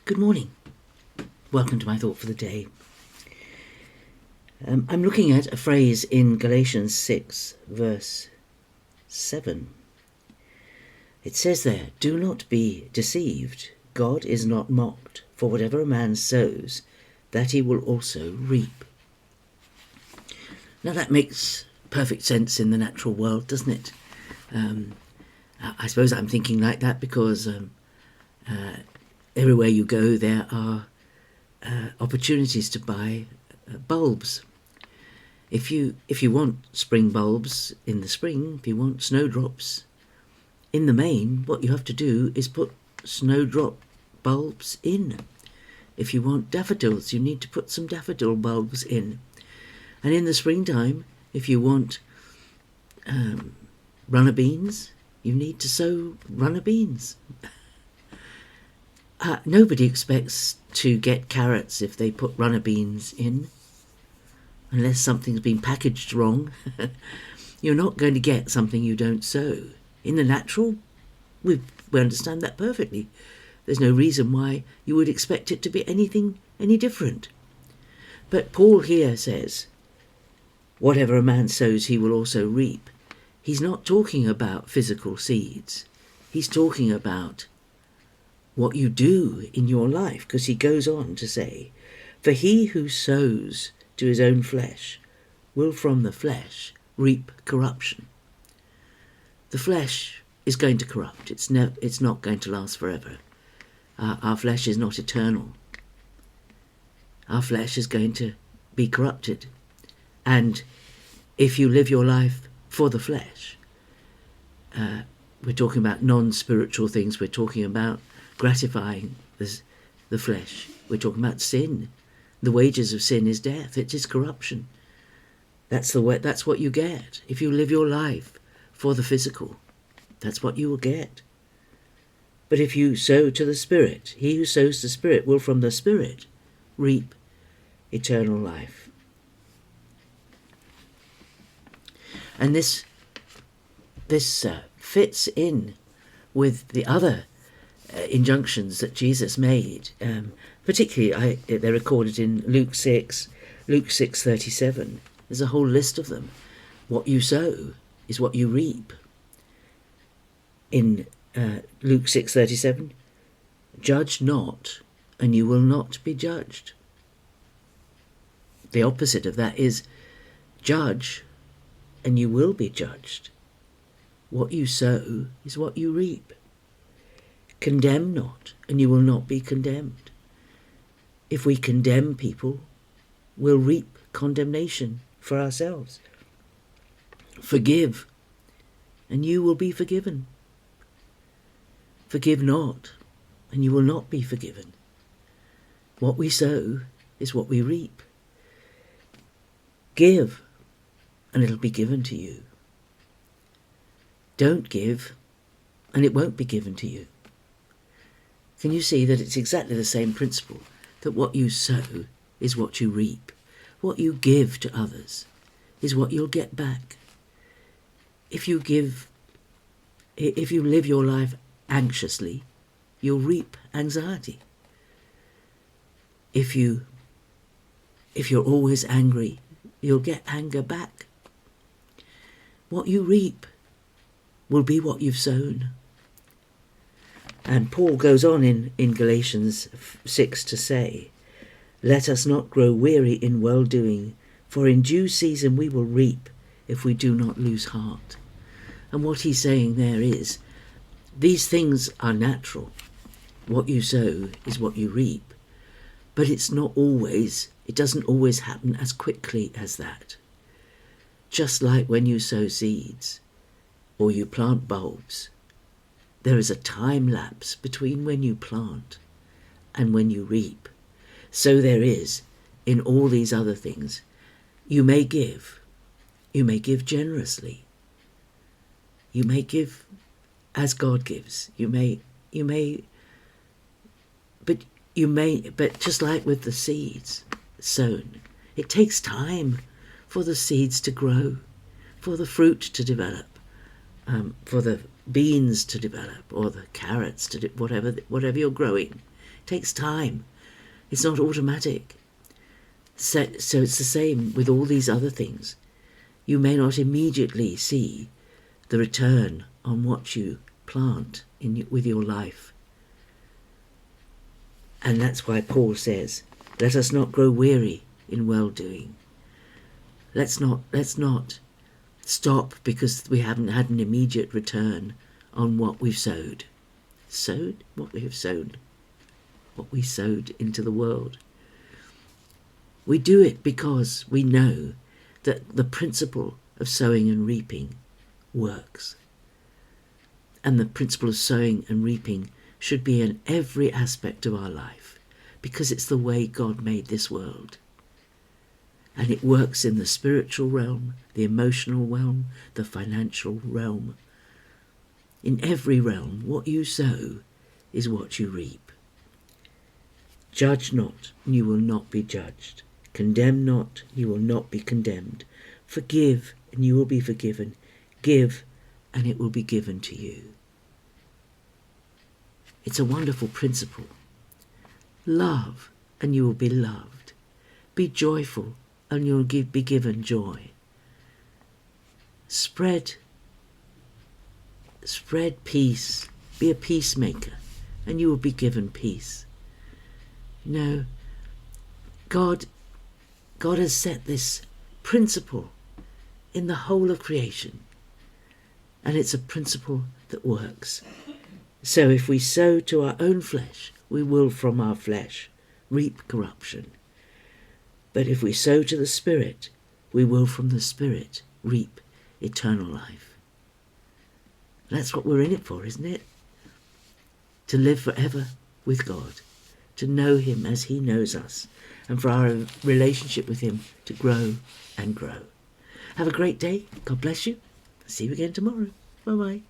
Good morning. Welcome to my thought for the day. I'm looking at a phrase in Galatians 6, verse 7. It says there, "Do not be deceived. God is not mocked. For whatever a man sows, that he will also reap." Now that makes perfect sense in the natural world, doesn't it? I suppose I'm thinking like that because everywhere you go there are opportunities to buy bulbs. If you want spring bulbs in the spring, if you want snowdrops in the main, what you have to do is put snowdrop bulbs in. If you want daffodils, you need to put some daffodil bulbs in. And in the springtime, if you want runner beans, you need to sow runner beans. Nobody expects to get carrots if they put runner beans in, unless something's been packaged wrong. You're not going to get something you don't sow. In the natural, we understand that perfectly. There's no reason why you would expect it to be anything any different. But Paul here says, whatever a man sows, he will also reap. He's not talking about physical seeds. He's talking about what you do in your life, because he goes on to say, "For he who sows to his own flesh will from the flesh reap corruption." The flesh is going to corrupt. It's not going to last forever. Our flesh is not eternal. Our flesh is going to be corrupted. And if you live your life for the flesh, we're talking about non-spiritual things. We're talking about gratifying the flesh. We're talking about sin. The wages of sin is death. It is corruption. That's what you get. If you live your life for the physical, that's what you will get. But if you sow to the Spirit, he who sows the Spirit will from the Spirit reap eternal life. And this fits in with the other injunctions that Jesus made, particularly they're recorded in Luke 6:37. There's a whole list of them. What you sow is what you reap. In Luke 6:37, "Judge not, and you will not be judged." The opposite of that is judge, and you will be judged. What you sow is what you reap. Condemn not, and you will not be condemned. If we condemn people, we'll reap condemnation for ourselves. Forgive, and you will be forgiven. Forgive not, and you will not be forgiven. What we sow is what we reap. Give, and it'll be given to you. Don't give, and it won't be given to you. Can you see that it's exactly the same principle, that what you sow is what you reap? What you give to others is what you'll get back. If you live your life anxiously, you'll reap anxiety. If you're always angry, you'll get anger back. What you reap will be what you've sown. And Paul goes on in Galatians 6 to say, "Let us not grow weary in well-doing, for in due season we will reap if we do not lose heart." And what he's saying there is, these things are natural. What you sow is what you reap. But it doesn't always happen as quickly as that. Just like when you sow seeds or you plant bulbs, there is a time lapse between when you plant and when you reap. So there is in all these other things. You may give generously. You may give as God gives. But just like with the seeds sown, it takes time for the seeds to grow, for the fruit to develop, for the beans to develop, or the carrots to whatever you're growing. takes time. It's not automatic. So it's the same with all these other things. You may not immediately see the return on what you plant with your life. And that's why Paul says, let us not grow weary in well-doing. Let's not stop because we haven't had an immediate return on what we've sowed. Sowed? What we have sown. What we sowed into the world. We do it because we know that the principle of sowing and reaping works. And the principle of sowing and reaping should be in every aspect of our life, because it's the way God made this world. And it works in the spiritual realm, the emotional realm, the financial realm. In every realm, what you sow is what you reap. Judge not, and you will not be judged. Condemn not, you will not be condemned. Forgive, and you will be forgiven. Give, and it will be given to you. It's a wonderful principle. Love, and you will be loved. Be joyful, and you will be given joy. Spread peace. Be a peacemaker, and you will be given peace. You know, God has set this principle in the whole of creation, and it's a principle that works. So if we sow to our own flesh, we will from our flesh reap corruption. But if we sow to the Spirit, we will from the Spirit reap eternal life. That's what we're in it for, isn't it? To live forever with God, to know him as he knows us, and for our relationship with him to grow and grow. Have a great day. God bless you. See you again tomorrow. Bye-bye.